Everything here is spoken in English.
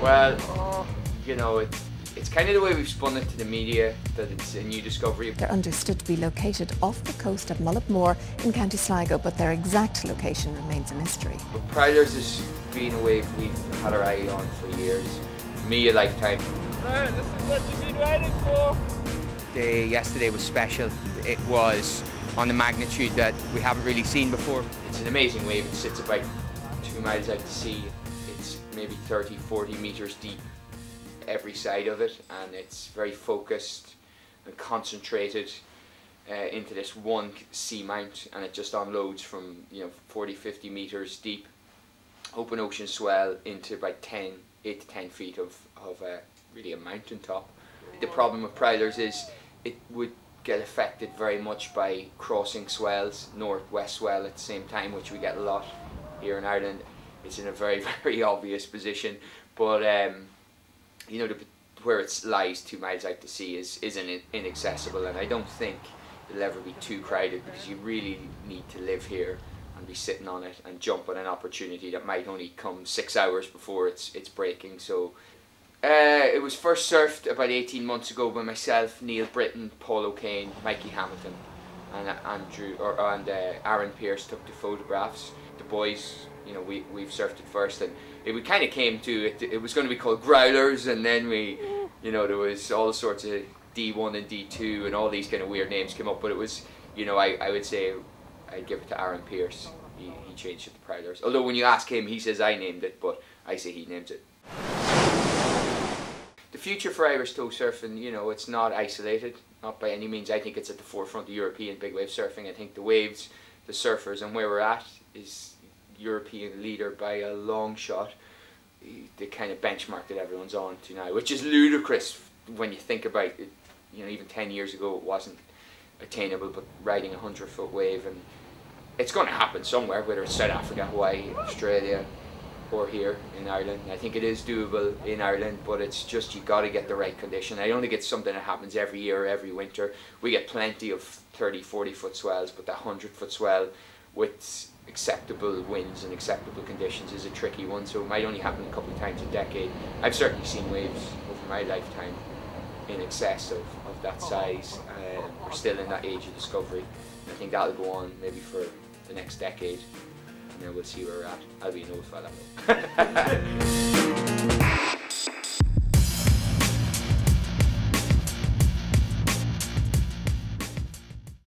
Well, you know, it's kind of the way we've spun it to the media, that it's a new discovery. They're understood to be located off the coast of Mulletmore in County Sligo, but their exact location remains a mystery. But Prowlers has been a wave we've had our eye on for years. For me, a lifetime. Right, this is what you've been waiting for. Yesterday was special. It was on the magnitude that we haven't really seen before. It's an amazing wave. It sits about 2 miles out to sea. It's maybe 30, 40 meters deep every side of it, and it's very focused and concentrated into this one sea mount, and it just unloads from 40, 50 meters deep open ocean swell into about 8 to 10 feet of really a mountain top. The problem with Prowlers is it would get affected very much by crossing swells, north-west swell at the same time, which we get a lot here in Ireland. It's in a very, very obvious position, but where it lies 2 miles out to sea is inaccessible, and I don't think it'll ever be too crowded, because you really need to live here and be sitting on it and jump on an opportunity that might only come 6 hours before it's breaking. So it was first surfed about 18 months ago by myself, Neil Britton, Paul O'Kane, Mikey Hamilton, and Aaron Pearce took the photographs. The boys, we've surfed it first, and we kind of came to it. It was going to be called Growlers, and then there was all sorts of D1 and D2 and all these kind of weird names came up. But it was, I would say I'd give it to Aaron Pearce. He changed it to Prowlers. Although when you ask him, he says I named it, but I say he named it. The future for Irish tow surfing, it's not isolated, not by any means. I think it's at the forefront of European big wave surfing. I think the waves, the surfers, and where we're at is European leader by a long shot. The kind of benchmark that everyone's on to now, which is ludicrous when you think about it. Even 10 years ago it wasn't attainable, but riding a 100-foot wave, and it's going to happen somewhere, whether it's South Africa, Hawaii, Australia, or here in Ireland. I think it is doable in Ireland, but it's just, you got to get the right condition. I don't think it's something that happens every year or every winter. We get plenty of 30, 40-foot swells, but that 100-foot swell with acceptable winds and acceptable conditions is a tricky one, so it might only happen a couple of times a decade. I've certainly seen waves over my lifetime in excess of that size. We're still in that age of discovery. I think that'll go on maybe for the next decade, and then we'll see where we're at. I'll be an old fella.